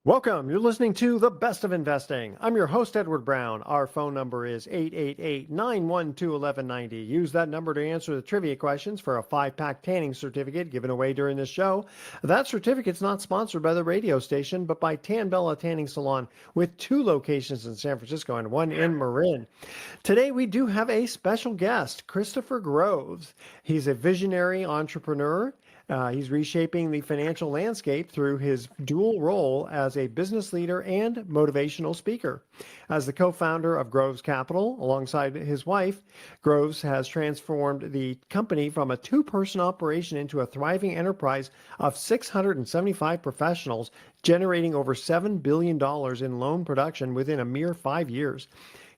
Welcome. You're listening to The Best of Investing. I'm your host, Edward Brown. Our phone number is 888-912-1190. Use that number to answer the trivia questions for a 5-pack tanning certificate given away during this show. That certificate's not sponsored by the radio station, but by Tan Bella Tanning Salon with 2 locations in San Francisco and 1 in Marin. Today, we do have a special guest, Christoffer Groves. He's a visionary entrepreneur. He's reshaping the financial landscape through his dual role as a business leader and motivational speaker. As the co-founder of Groves Capital, alongside his wife, Groves has transformed the company from a 2-person operation into a thriving enterprise of 675 professionals, generating over $7 billion in loan production within a mere 5 years.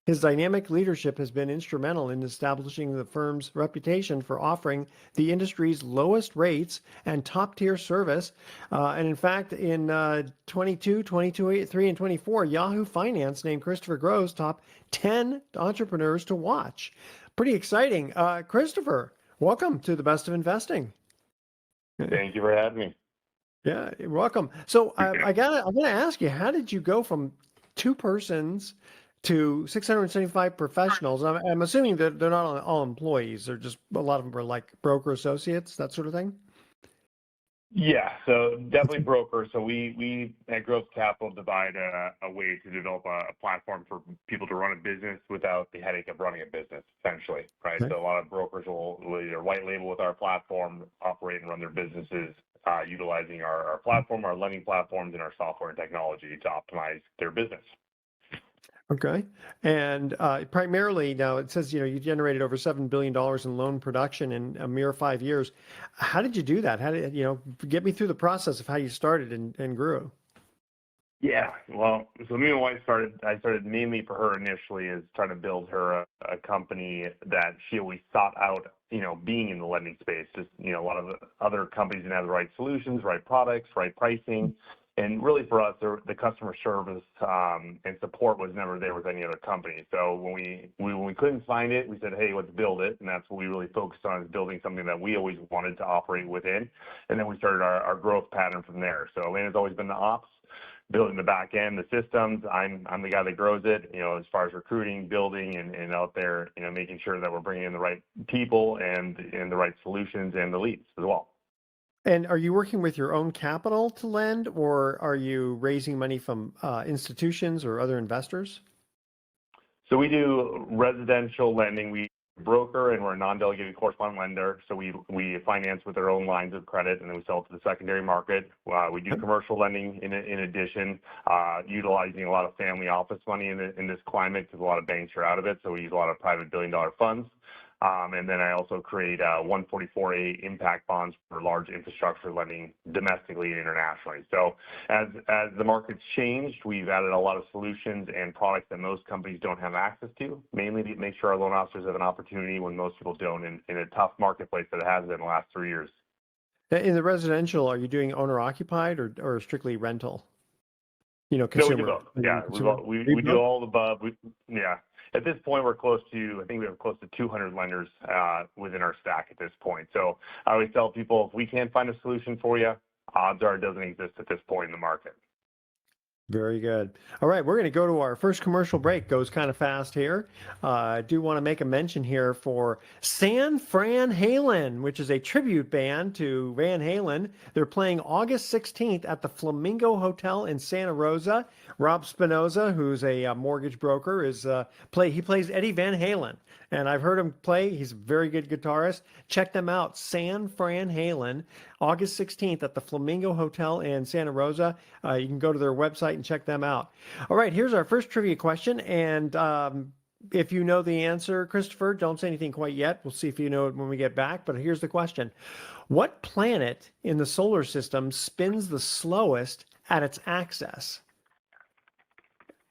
His dynamic leadership has been instrumental in establishing the firm's reputation for offering the industry's lowest rates and top-tier service. And in fact, in 22, 23, and 24, Yahoo Finance named Christoffer Groves top 10 entrepreneurs to watch. Pretty exciting. Christoffer, welcome to the Best of Investing. Thank you for having me. Yeah, you're welcome. So I'm gonna ask you, how did you go from 2 persons to 675 professionals? I'm assuming that they're not all employees. They're just, a lot of them are like broker associates, that sort of thing. Yeah, so definitely broker. So we at Groves Capital provide a way to develop a platform for people to run a business without the headache of running a business, essentially, right? Okay. So a lot of brokers will either white label with our platform, operate and run their businesses utilizing our platform, our lending platforms, and our software and technology to optimize their business. Okay. And primarily now it says, you generated over $7 billion in loan production in a mere 5 years. How did you do that? How did, get me through the process of how you started and grew? Yeah, well, so me and my wife I started mainly for her initially as trying to build her a company that she always sought out, being in the lending space. Just, a lot of the other companies didn't have the right solutions, right products, right pricing. And really for us, the customer service and support was never there with any other company. So when we couldn't find it, we said, hey, let's build it. And that's what we really focused on, is building something that we always wanted to operate within. And then we started our growth pattern from there. So Elena's always been the ops, building the back end, the systems. I'm the guy that grows it, as far as recruiting, building, and out there, making sure that we're bringing in the right people and the right solutions and the leads as well. And are you working with your own capital to lend, or are you raising money from institutions or other investors? So we do residential lending. We broker, and we're a non-delegated correspondent lender. So we finance with our own lines of credit, and then we sell to the secondary market. We do commercial lending in addition, utilizing a lot of family office money in this climate, because a lot of banks are out of it. So we use a lot of private billion-dollar funds. And then I also create 144A impact bonds for large infrastructure lending domestically and internationally. So as the market's changed, we've added a lot of solutions and products that most companies don't have access to, mainly to make sure our loan officers have an opportunity when most people don't, in a tough marketplace that it has been the last 3 years. In the residential, are you doing owner occupied or strictly rental? Consumer. No, we do both. Yeah, we do all the above. Yeah. At this point, I think we have close to 200 lenders within our stack at this point. So I always tell people, if we can't find a solution for you, odds are it doesn't exist at this point in the market. Very good. All right, we're going to go to our first commercial break. Goes kind of fast here. I do want to make a mention here for San Fran Halen, which is a tribute band to Van Halen. They're playing August 16th at the Flamingo Hotel in Santa Rosa. Rob Spinoza, who's a mortgage broker, he plays Eddie Van Halen, and I've heard him play. He's a very good guitarist. Check them out, San Fran Halen, August 16th at the Flamingo Hotel in Santa Rosa. You can go to their website and check them out. All right, here's our first trivia question, and if you know the answer, Christoffer, don't say anything quite yet. We'll see if you know it when we get back, but here's the question. What planet in the solar system spins the slowest at its axis?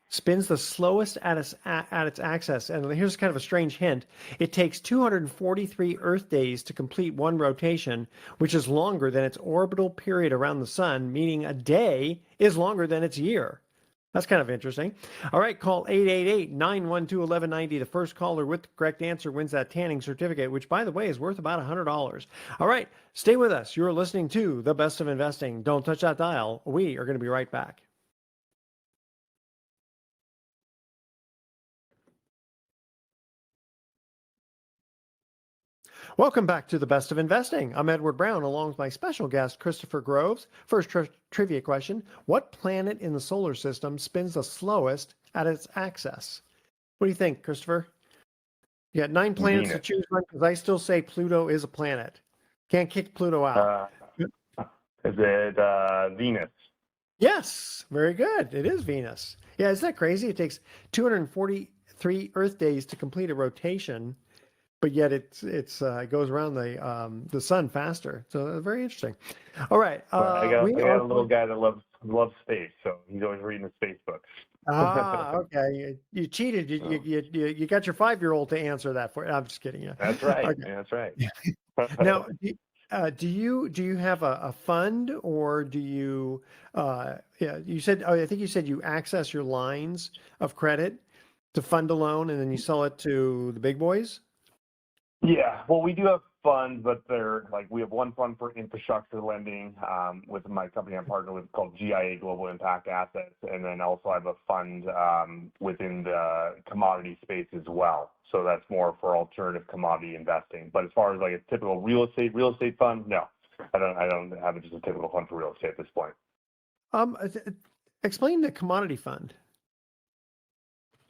Spins the slowest at its axis. And here's kind of a strange hint. It takes 243 Earth days to complete one rotation, which is longer than its orbital period around the sun, meaning a day is longer than its year. That's kind of interesting. All right, call 888-912-1190. The first caller with the correct answer wins that tanning certificate, which, by the way, is worth about $100. All right, stay with us. You're listening to The Best of Investing. Don't touch that dial. We are going to be right back. Welcome back to the Best of Investing. I'm Edward Brown, along with my special guest, Christopher Groves. First trivia question: what planet in the solar system spins the slowest at its axis? What do you think, Christopher? You got 9 planets to Venus. choose from, because I still say Pluto is a planet. Can't kick Pluto out. Is it Venus? Yes, very good. It is Venus. Yeah, isn't that crazy? It takes 243 Earth days to complete a rotation, but yet it goes around the sun faster. So very interesting. All right, I got we I are got a little guy that loves space, so he's always reading the space books. okay. You cheated. You got your 5-year-old to answer that for. I'm just kidding. Yeah. That's right. Okay. That's right. Now, do you have a fund, or do you? Yeah, you said. Oh, I think you said you access your lines of credit to fund a loan, and then you sell it to the big boys. Yeah, well, we do have funds, but they're like we have one fund for infrastructure lending with my company I'm partnered with called GIA Global Impact Assets, and then also I have a fund within the commodity space as well. So that's more for alternative commodity investing. But as far as like a typical real estate fund, no, I don't have just a typical fund for real estate at this point. Explain the commodity fund.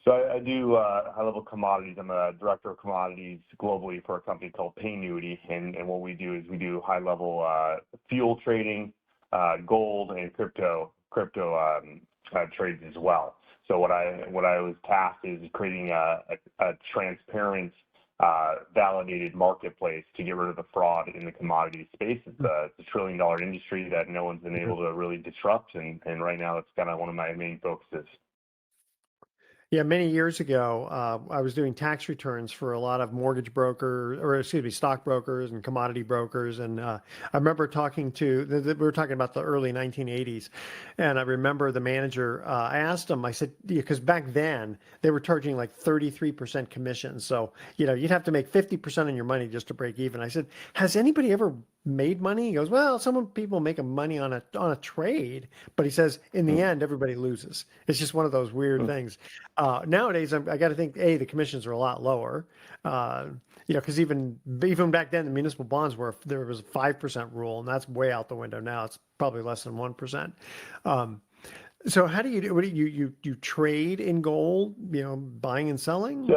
So I do high-level commodities. I'm a director of commodities globally for a company called Paynuity, and what we do is we do high-level fuel trading, gold, and crypto trades as well. So what I was tasked is creating a transparent, validated marketplace to get rid of the fraud in the commodity space. It's a $1 trillion industry that no one's been able to really disrupt, and right now it's kind of one of my main focuses. Yeah, many years ago, I was doing tax returns for a lot of mortgage brokers, or excuse me, stock brokers and commodity brokers. And I remember talking to, we were talking about the early 1980s. And I remember the manager, I asked him, I said, because back then they were charging like 33% commission. So, you'd have to make 50% on your money just to break even. I said, has anybody ever made money? He goes, well, some people make money on a trade, but he says in the end everybody loses. It's just one of those weird things. Nowadays, I got to think the commissions are a lot lower. Because even back then the municipal bonds there was a 5% rule, and that's way out the window now. It's probably less than 1%. So how do you do? What do you trade in gold? Buying and selling.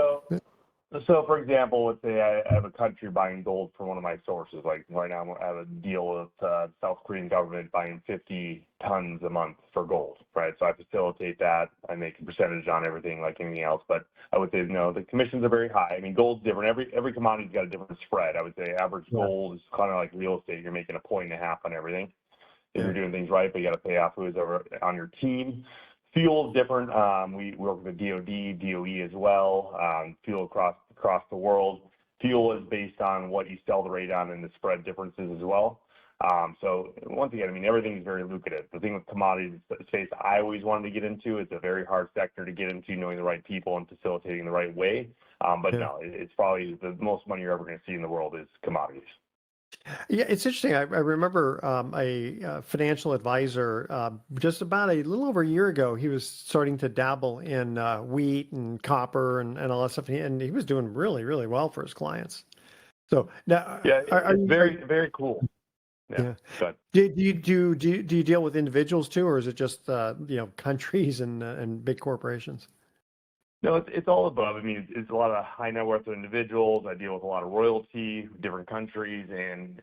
So, for example, let's say I have a country buying gold from one of my sources. Like right now, I have a deal with the South Korean government buying 50 tons a month for gold, right? So I facilitate that. I make a percentage on everything like anything else. But I would say, no, the commissions are very high. I mean, gold's different. Every commodity's got a different spread. I would say average gold is kind of like real estate. You're making 1.5 on everything if you're doing things right, but you got to pay off who's over on your team. Fuel is different. We work with the DoD, DOE as well. Fuel across the world. Fuel is based on what you sell the rate on and the spread differences as well. So once again, I mean, everything is very lucrative. The thing with commodities space I always wanted to get into, it's a very hard sector to get into, knowing the right people and facilitating the right way. No, it's probably the most money you're ever going to see in the world is commodities. Yeah, it's interesting. I remember a financial advisor just about a little over a year ago. He was starting to dabble in wheat and copper and all that stuff, and he was doing really, really well for his clients. So now, it's very cool. Yeah. Do you deal with individuals too, or is it just countries and big corporations? No, it's all above. I mean, it's a lot of high net worth individuals. I deal with a lot of royalty, different countries, and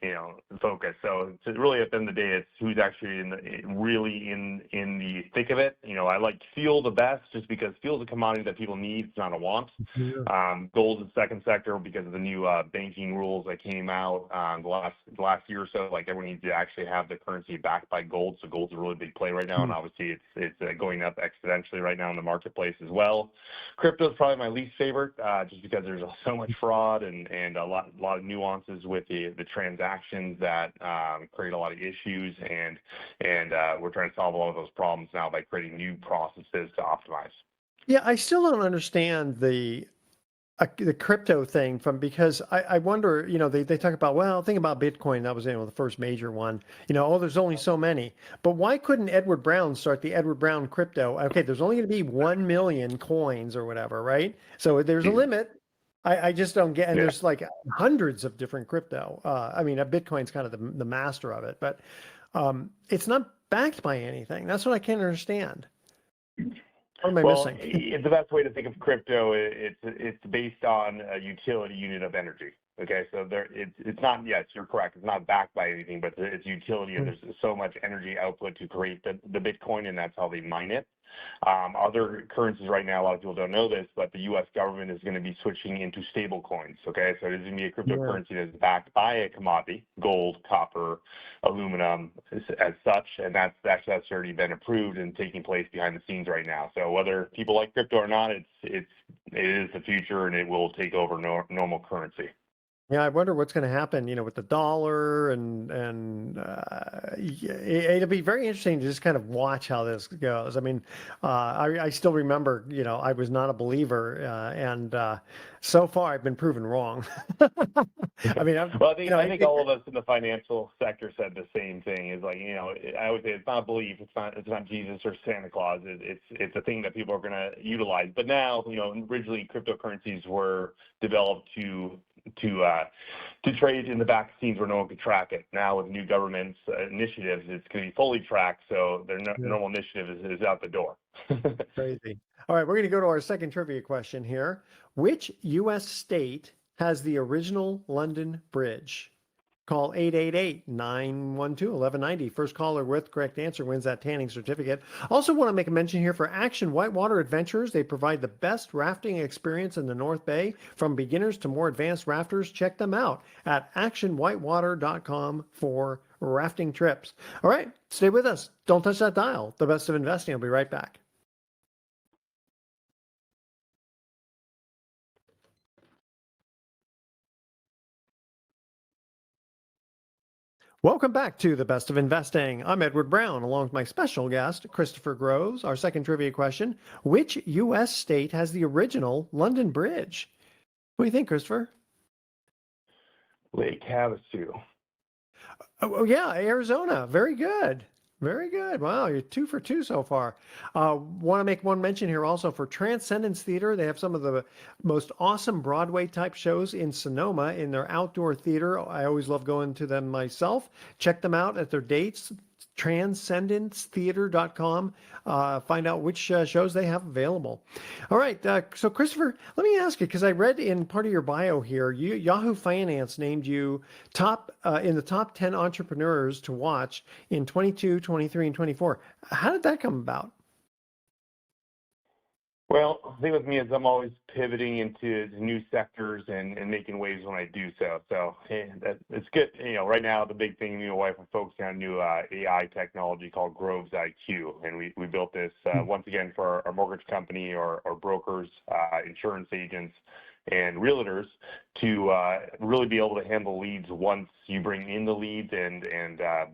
focus. So it's really at the end of the day, it's who's actually really in the thick of it. I like fuel the best just because fuel is a commodity that people need. It's not a want. Yeah. Gold is the second sector because of the new banking rules that came out the last year or so. Like everyone needs to actually have the currency backed by gold. So gold's a really big play right now, and obviously it's going up exponentially right now in the marketplace as well. Crypto is probably my least favorite, just because there's so much fraud and a lot of nuances with the transactions that create a lot of issues, and we're trying to solve a lot of those problems now by creating new processes to optimize. Yeah, I still don't understand the crypto thing because I wonder, they talk about, well, think about Bitcoin. That was the first major one. There's only so many. But why couldn't Edward Brown start the Edward Brown crypto? Okay, there's only going to be 1 million coins or whatever, right? So there's a limit. I just don't get, and Yeah. there's like hundreds of different crypto. I mean, Bitcoin's kind of the master of it, but it's not backed by anything. That's what I can't understand. What am I Well, missing? the best way to think of crypto, it's based on a utility unit of energy. Okay, so it's not. Yes, you're correct. It's not backed by anything, but it's utility, and there's so much energy output to create the Bitcoin, and that's how they mine it. Other currencies right now, a lot of people don't know this, but the U.S. government is going to be switching into stable coins. Okay, so it is going to be a Yeah. cryptocurrency that's backed by a commodity, gold, copper, aluminum, as such, and that's already been approved and taking place behind the scenes right now. So whether people like crypto or not, it is the future, and it will take over normal currency. Yeah, I wonder what's going to happen, with the dollar yeah, it'll be very interesting to just kind of watch how this goes. I mean, I still remember, I was not a believer, and so far I've been proven wrong. I mean, Well, I think all of us in the financial sector said the same thing. Is like, I always say it's not belief, it's not Jesus or Santa Claus. It's a thing that people are going to utilize. But now, originally cryptocurrencies were developed to trade in the back scenes where no one could track it. Now with new government's initiatives, it's going to be fully tracked, so their Yeah, normal initiative is out the door. crazy. All right, we're going to go to our second trivia question here. Which U.S. state has the original London Bridge? Call 888-912-1190. First caller with correct answer wins that tanning certificate. Also want to make a mention here for Action Whitewater Adventures. They provide the best rafting experience in the North Bay. From beginners to more advanced rafters, check them out at actionwhitewater.com for rafting trips. All right, stay with us. Don't touch that dial. The Best of Investing. I'll be right back. Welcome back to the Best of Investing. I'm Edward Brown, along with my special guest, Christopher Groves. Our second trivia question: which U.S. state has the original London Bridge? What do you think, Christopher? Lake Havasu. Oh, yeah, Arizona. Very good. Very good. Wow, you're 2 for 2 so far. Want to make one mention here also for Transcendence Theater. They have some of the most awesome Broadway type shows in Sonoma in their outdoor theater. I always love going to them myself. Check them out at their dates. Transcendencetheater.com. Find out which shows they have available. All right. So, Christopher, let me ask you, because I read in part of your bio here, Yahoo Finance named you top in the top 10 entrepreneurs to watch in 22, 23, and 24. How did that come about? Well, the thing with me is I'm always pivoting into new sectors and making waves when I do so. So it's good. Right now the big thing me and my wife are focusing on new AI technology called Groves IQ, and we built this once again for our mortgage company or brokers, insurance agents, and realtors to really be able to handle leads once you bring in the leads and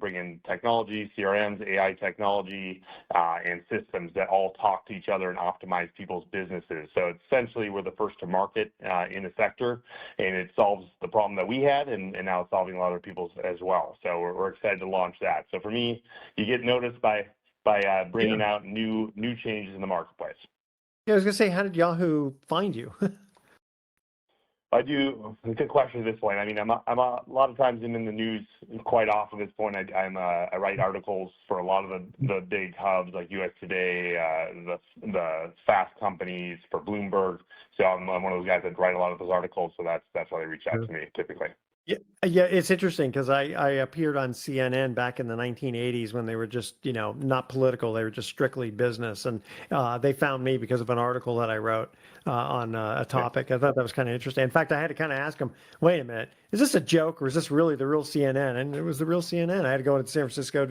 bring in technology, CRMs, AI technology, and systems that all talk to each other and optimize people's businesses. So essentially, we're the first to market in the sector, and it solves the problem that we had, and now it's solving a lot of people's as well. So we're excited to launch that. So for me, you get noticed by bringing out new changes in the marketplace. Yeah, I was going to say, how did Yahoo find you? I do. It's a good question at this point. I mean, I'm a lot of times in the news quite often at this point. I write articles for a lot of the big hubs like US Today, the fast companies for Bloomberg. So I'm one of those guys that write a lot of those articles. So that's why they reach out to me typically. Yeah, it's interesting because I appeared on CNN back in the 1980s when they were just, not political. They were just strictly business. And they found me because of an article that I wrote on a topic. I thought that was kind of interesting. In fact, I had to kind of ask them, wait a minute, is this a joke or is this really the real CNN? And it was the real CNN. I had to go to San Francisco,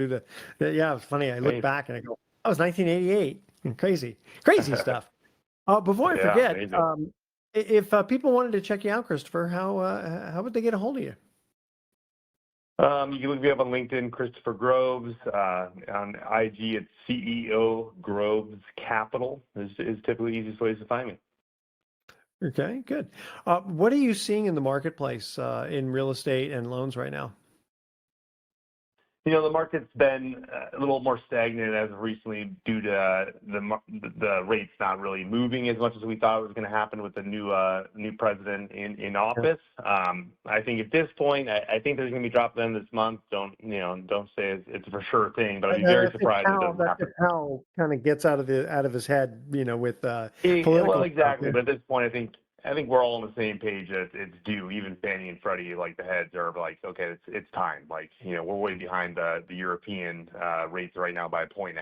yeah, it was funny. I look back and I go, that was 1988. Crazy stuff. Before I forget, if people wanted to check you out, Christopher, how would they get a hold of you? You can look me up on LinkedIn, Christopher Groves. On IG, it's CEO Groves Capital is typically the easiest ways to find me. Okay, good. What are you seeing in the marketplace in real estate and loans right now? The market's been a little more stagnant as of recently due to the rates not really moving as much as we thought it was going to happen with the new president in office. I think at this point, I think there's going to be drops in this month. Don't say it's for sure thing, but I'd be very surprised if it doesn't happen. How kind of gets out of his head, with political. Well, exactly. But at this point, I think we're all on the same page that it's due. Even Fannie and Freddie, like the heads are like, okay, it's time. Like, we're way behind the European rates right now by 1.5 points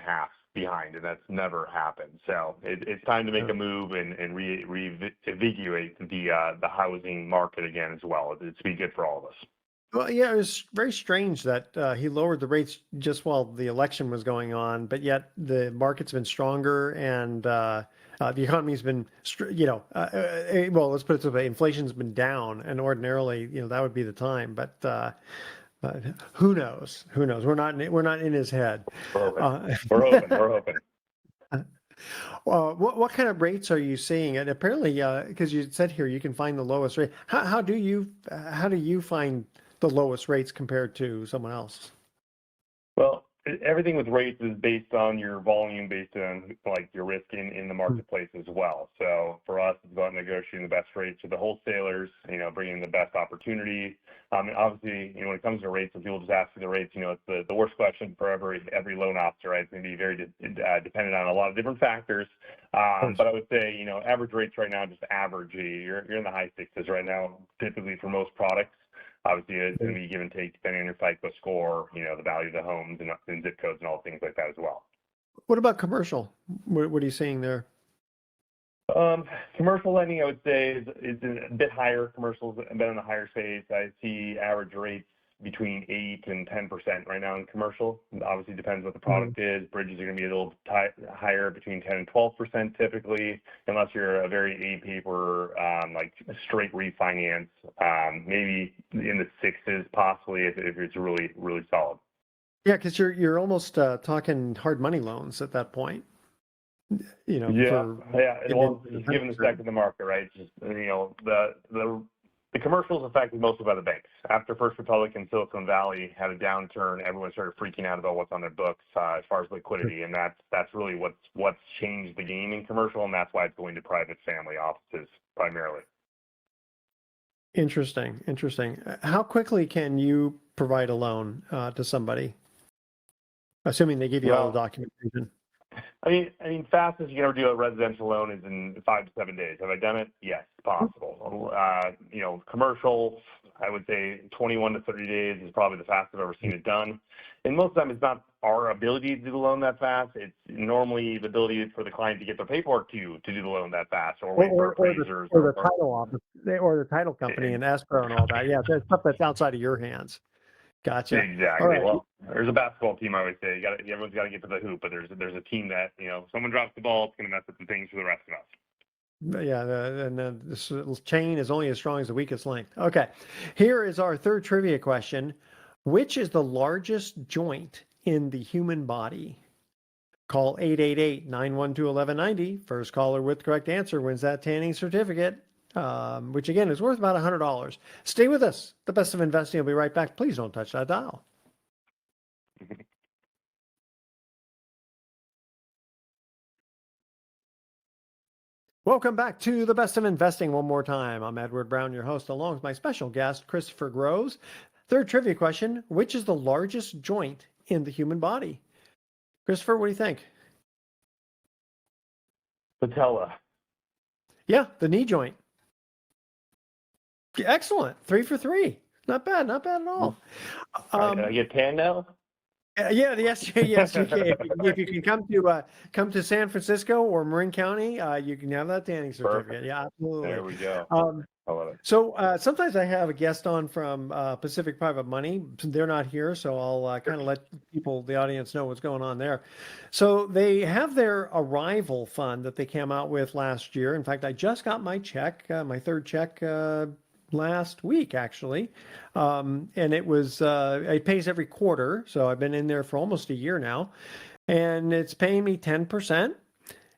behind, and that's never happened. So it's time to make a move and reinvigorate the housing market again as well. It's be good for all of us. Well, yeah, it was very strange that he lowered the rates just while the election was going on, but yet the market's been stronger and the economy's been, well, let's put it this way, inflation's been down, and ordinarily, that would be the time, but who knows? Who knows? We're not in his head. We're hoping. What kind of rates are you seeing? And apparently, because you said here you can find the lowest rate. How do you find the lowest rates compared to someone else? Well, everything with rates is based on your volume, based on like your risk in the marketplace as well. So for us, it's about negotiating the best rates to the wholesalers, bringing the best opportunity. Obviously, when it comes to rates, when people just ask you the rates, it's the worst question for every loan officer, right? It's going to be very dependent on a lot of different factors. But I would say, average rates right now, just average, you're in the high sixes right now, typically for most products. Obviously, it's going to be give and take depending on your FICO score, the value of the homes and zip codes and all things like that as well. What about commercial? What are you seeing there? Commercial lending, I would say, is a bit higher. Commercial's been on the higher space. I see average rates between 8 and 10% right now in commercial. It obviously depends what the product is. Bridges are going to be a little higher, between 10 and 12% typically, unless you're a very A paper, like straight refinance, maybe in the 6s possibly if it's really, really solid. Yeah, because you're almost talking hard money loans at that point. Well, given the sector of the market, right? Just the commercials affected mostly by the banks. After First Republic and Silicon Valley had a downturn, everyone started freaking out about what's on their books as far as liquidity, and that's really what's changed the game in commercial, and that's why it's going to private family offices primarily. Interesting. How quickly can you provide a loan to somebody, assuming they give you all the documentation? I mean, fastest you can ever do a residential loan is in 5 to 7 days. Have I done it? Yes, possible. Commercial, I would say 21 to 30 days is probably the fastest I've ever seen it done. And most of the time, it's not our ability to do the loan that fast. It's normally the ability for the client to get their paperwork to do the loan that fast, or wait for appraisers, or the title office, or the title company and escrow and all that. Yeah, that's stuff that's outside of your hands. Gotcha. Exactly. Right. Well, there's a basketball team, I would say. Everyone's got to get to the hoop, but there's a team that, someone drops the ball, it's going to mess up some things for the rest of us. Yeah, this chain is only as strong as the weakest link. Okay, here is our third trivia question. Which is the largest joint in the human body? Call 888-912-1190. First caller with the correct answer wins that tanning certificate. Which again is worth about $100. Stay with us. The Best of Investing will be right back. Please don't touch that dial. Welcome back to The Best of Investing one more time. I'm Edward Brown, your host, along with my special guest, Christopher Groves. Third trivia question, which is the largest joint in the human body? Christopher, what do you think? Patella. Yeah, the knee joint. Excellent. 3 for 3. Not bad at all. Can I get 10 now? Yes, you can. If you can come to San Francisco or Marin County, you can have that tanning certificate. Perfect. Yeah, absolutely. There we go. I love it. So sometimes I have a guest on from Pacific Private Money. They're not here, so I'll kind of let the audience know what's going on there. So they have their arrival fund that they came out with last year. In fact, I just got my check, my third check last week, actually. And it pays every quarter. So I've been in there for almost a year now. And it's paying me 10%.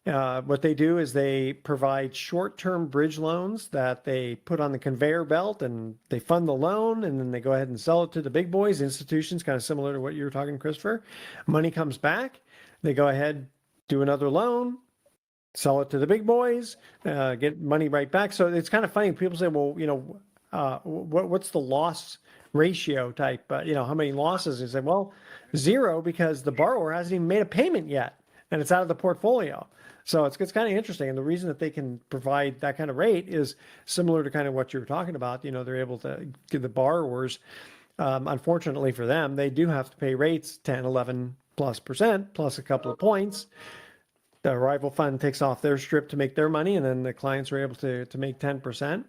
What they do is they provide short-term bridge loans that they put on the conveyor belt, and they fund the loan, and then they go ahead and sell it to the big boys, institutions, kind of similar to what you were talking, Christopher. Money comes back. They go ahead, do another loan, sell it to the big boys, get money right back. So it's kind of funny. People say, well, what's the loss ratio type? How many losses? You say, well, zero, because the borrower hasn't even made a payment yet, and it's out of the portfolio. So it's kind of interesting. And the reason that they can provide that kind of rate is similar to kind of what you were talking about. They're able to give the borrowers, unfortunately for them, they do have to pay rates 10, 11+% plus a couple of points. The arrival fund takes off their strip to make their money, and then the clients are able to make 10%.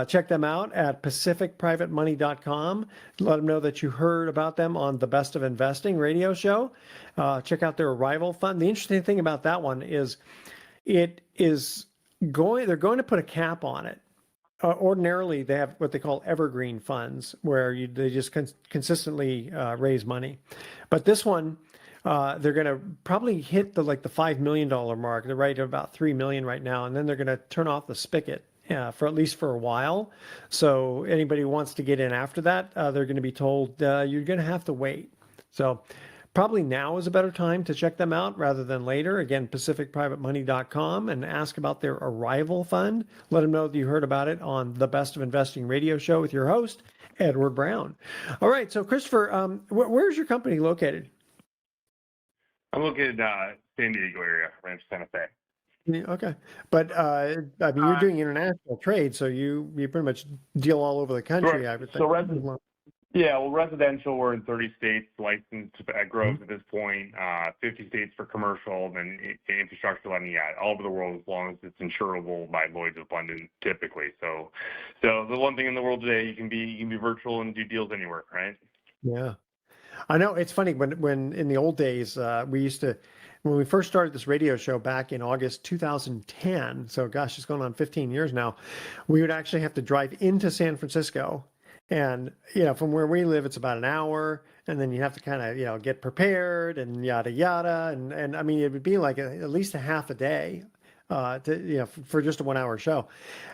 Check them out at pacificprivatemoney.com. Let them know that you heard about them on the Best of Investing radio show. Check out their arrival fund. The interesting thing about that one is they're going to put a cap on it. Ordinarily, they have what they call evergreen funds, where they just consistently raise money. But this one, they're going to probably hit the $5 million mark. They're right at about $3 million right now, and then they're going to turn off the spigot for at least for a while. So anybody who wants to get in after that, they're going to be told you're going to have to wait. So probably now is a better time to check them out rather than later. Again, pacificprivatemoney.com, and ask about their arrival fund. Let them know that you heard about it on the Best of Investing radio show with your host, Edward Brown. All right, so Christopher, where's your company located? I'm located San Diego area, Rancho Santa Fe. Okay, but you're doing international trade, so you pretty much deal all over the country. I would think. Residential, we're in 30 states, licensed at grows at this point, 50 states for commercial, then infrastructure lending, all over the world, as long as it's insurable by Lloyd's of London, typically. So the one thing in the world today, you can be virtual and do deals anywhere, right? Yeah. I know it's funny when in the old days, when we first started this radio show back in August 2010, so gosh, it's going on 15 years now, we would actually have to drive into San Francisco. And, from where we live, it's about an hour, and then you have to kind of, get prepared and yada, yada. And I mean, it would be like at least a half a day for just a 1 hour show.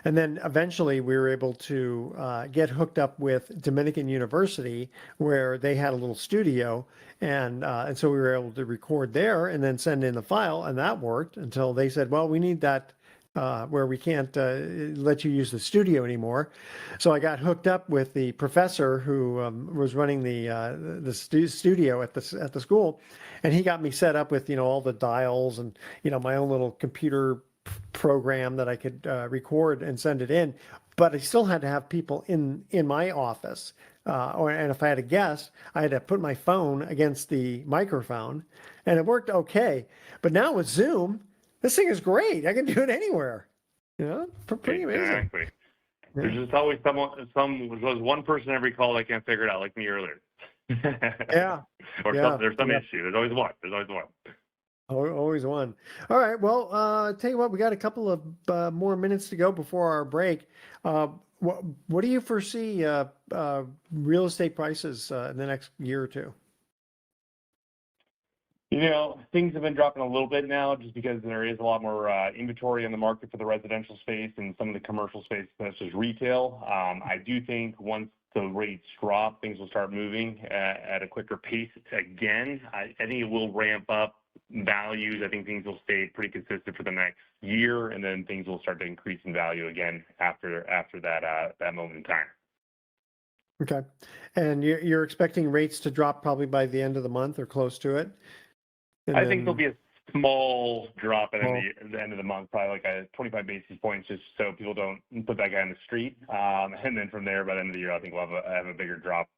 And then eventually we were able to get hooked up with Dominican University, where they had a little studio. And so we were able to record there and then send in the file, and that worked until they said, well, we need that where we can't let you use the studio anymore. So I got hooked up with the professor who was running the studio at the school, and he got me set up with all the dials and my own little computer program that I could record and send it in. But I still had to have people in my office, and if I had a guest, I had to put my phone against the microphone, and it worked okay. But now with Zoom, this thing is great. I can do it anywhere. Pretty amazing. Exactly. Yeah. There's just always there's one person every call that can't figure it out, like me earlier. Yeah. There's some issue. There's always one. Always one. All right. Well, tell you what, we got a couple of more minutes to go before our break. What do you foresee real estate prices in the next year or two? Things have been dropping a little bit now just because there is a lot more inventory in the market for the residential space and some of the commercial space, such as retail. I do think once the rates drop, things will start moving at a quicker pace again. I think it will ramp up values. I think things will stay pretty consistent for the next year, and then things will start to increase in value again after that moment in time. Okay. And you're expecting rates to drop probably by the end of the month or close to it? I think there'll be a small drop at the end of the month, probably like a 25 basis points, just so people don't put that guy in the street. And then from there, by the end of the year, I think we'll have a bigger drop.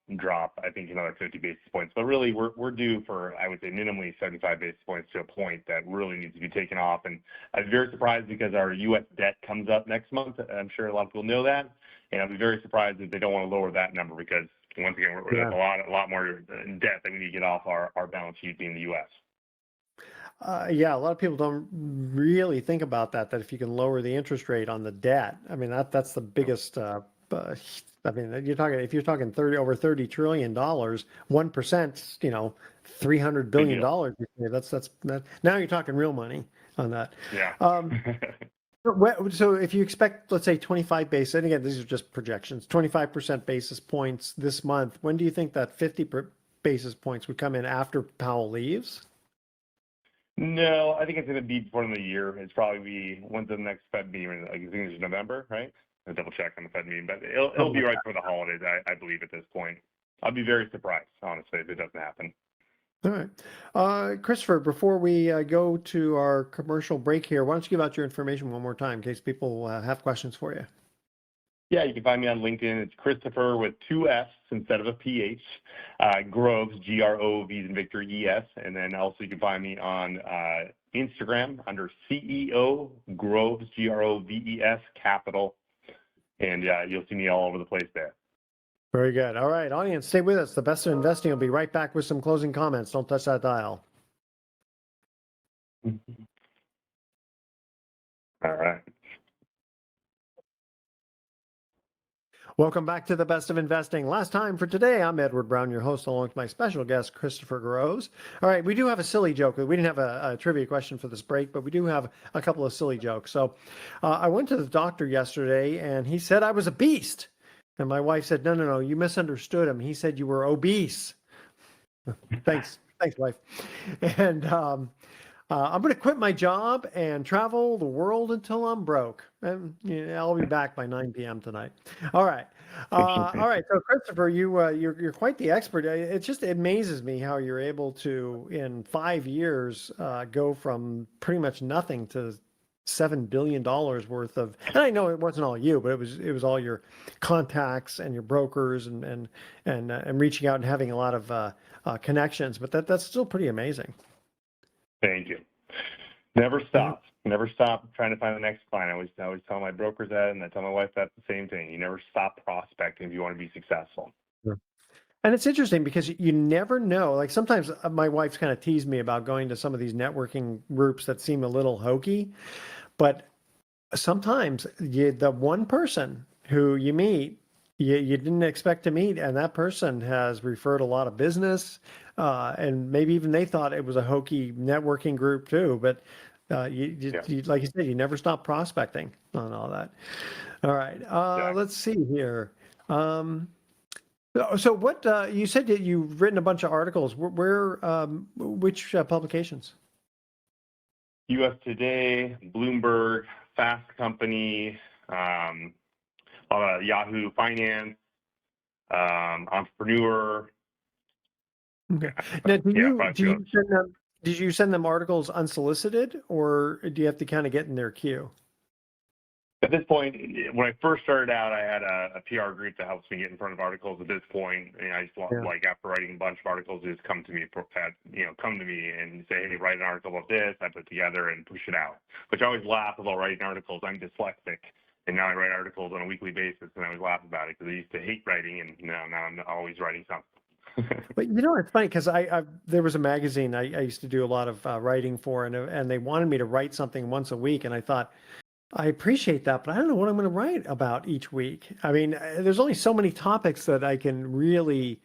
I think another 50 basis points. But really, we're due for, I would say, minimally 75 basis points to a point that really needs to be taken off. And I'm very surprised because our U.S. debt comes up next month. I'm sure a lot of people know that. And I'd be very surprised if they don't want to lower that number because, once again, there's a lot more debt that we need to get off our balance sheet being the U.S. A lot of people don't really think about that if you can lower the interest rate on the debt. I mean, that's the biggest, I mean, if you're talking over $30 trillion, 1%, $300 billion. Now you're talking real money. on that. Yeah. So if you expect, let's say 25 basis, and again, these are just projections, 25% basis points this month, when do you think that 50 basis points would come in after Powell leaves? No, I think it's going to be before the end of the year. It's probably be when's the next Fed meeting? I think it's November, right? I'll double check on the Fed meeting, but it'll be right before the holidays, I believe, at this point. I'll be very surprised, honestly, if it doesn't happen. All right. Christopher, before we go to our commercial break here, why don't you give out your information one more time in case people have questions for you? Yeah, you can find me on LinkedIn. It's Christoffer with 2 F's instead of a PH. Groves, G-R-O-V in Victor, E-S. And then also you can find me on Instagram under CEO Groves, G-R-O-V-E-S, capital. And you'll see me all over the place there. Very good. All right, audience, stay with us. The Best of Investing will be right back with some closing comments. Don't touch that dial. All right. Welcome back to the Best of Investing. Last time for today, I'm Edward Brown, your host, along with my special guest, Christoffer Groves. All right, we do have a silly joke. We didn't have a trivia question for this break, but we do have a couple of silly jokes. So I went to the doctor yesterday, and he said I was a beast. And my wife said, no, you misunderstood him. He said you were obese. Thanks, wife. And I'm going to quit my job and travel the world until I'm broke. And I'll be back by 9 p.m. tonight. All right. All right. So, Christoffer, you're quite the expert. It amazes me how you're able to, in 5 years, go from pretty much nothing to $7 billion worth of, and I know it wasn't all you, but it was all your contacts and your brokers and reaching out and having a lot of connections. But that's still pretty amazing. Thank you. Never stop. Never stop trying to find the next client. I always tell my brokers that, and I tell my wife that the same thing. You never stop prospecting if you want to be successful. Sure. And it's interesting because you never know. Like sometimes my wife's kind of teased me about going to some of these networking groups that seem a little hokey, but sometimes the one person who you meet, you didn't expect to meet, and that person has referred a lot of business, and maybe even they thought it was a hokey networking group too. But you, like you said, you never stop prospecting on all that. All right, let's see here. So what you said that you've written a bunch of articles. Which publications? U.S. Today, Bloomberg, Fast Company, Yahoo Finance, Entrepreneur. Okay. Now, did you send them articles unsolicited, or do you have to kind of get in their queue? At this point, when I first started out, I had a PR group that helps me get in front of articles. At this point, I just like after writing a bunch of articles, just come to me and say, hey, write an article about this. I put it together and push it out. Which I always laugh about writing articles. I'm dyslexic, and now I write articles on a weekly basis, and I always laugh about it because I used to hate writing, and now I'm always writing something. But it's funny because there was a magazine I used to do a lot of writing for, and they wanted me to write something once a week, and I thought, I appreciate that, but I don't know what I'm going to write about each week. I mean, there's only so many topics that I can really,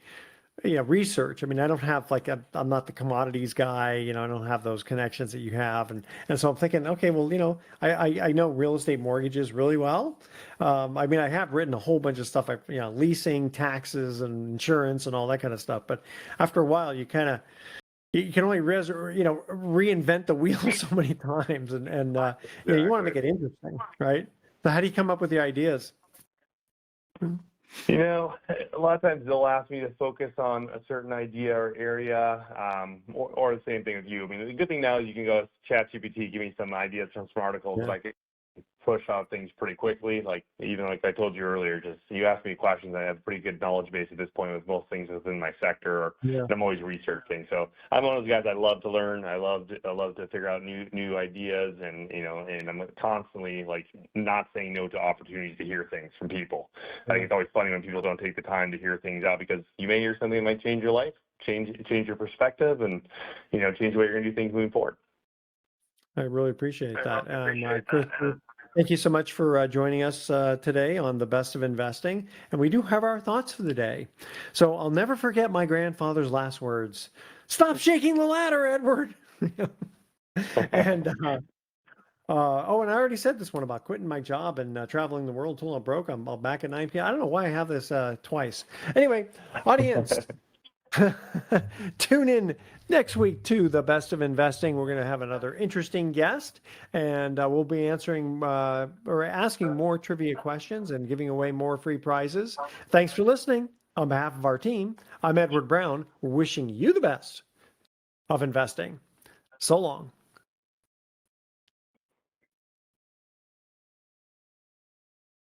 research. I mean, I don't have I'm not the commodities guy. I don't have those connections that you have, and so I'm thinking, okay, well, I know real estate mortgages really well. I mean, I have written a whole bunch of stuff, leasing, taxes, and insurance, and all that kind of stuff. But after a while, you can only reinvent the wheel so many times, and you want to make it interesting, right? So how do you come up with the ideas? A lot of times they'll ask me to focus on a certain idea or area, or the same thing with you. I mean, the good thing now is you can go ChatGPT, give me some ideas from some articles, but I can push out things pretty quickly. Like I told you earlier, just you ask me questions, I have a pretty good knowledge base at this point with most things within my sector. I'm always researching. So I'm one of those guys. I love to learn. I love to figure out new ideas, and and I'm constantly not saying no to opportunities to hear things from people. I think it's always funny when people don't take the time to hear things out, because you may hear something that might change your life, change your perspective, and change the way you're going to do things moving forward. I really appreciate that. Chris, thank you so much for joining us today on the Best of Investing. And we do have our thoughts for the day. So I'll never forget my grandfather's last words. Stop shaking the ladder, Edward. And And I already said this one about quitting my job and traveling the world till I'm broke. I'm back at 9 p.m. I don't know why I have this twice. Anyway, audience, tune in next week to the Best of Investing. We're going to have another interesting guest, and we'll be answering or asking more trivia questions and giving away more free prizes. Thanks for listening. On behalf of our team, I'm Edward Brown, wishing you the best of investing. So long.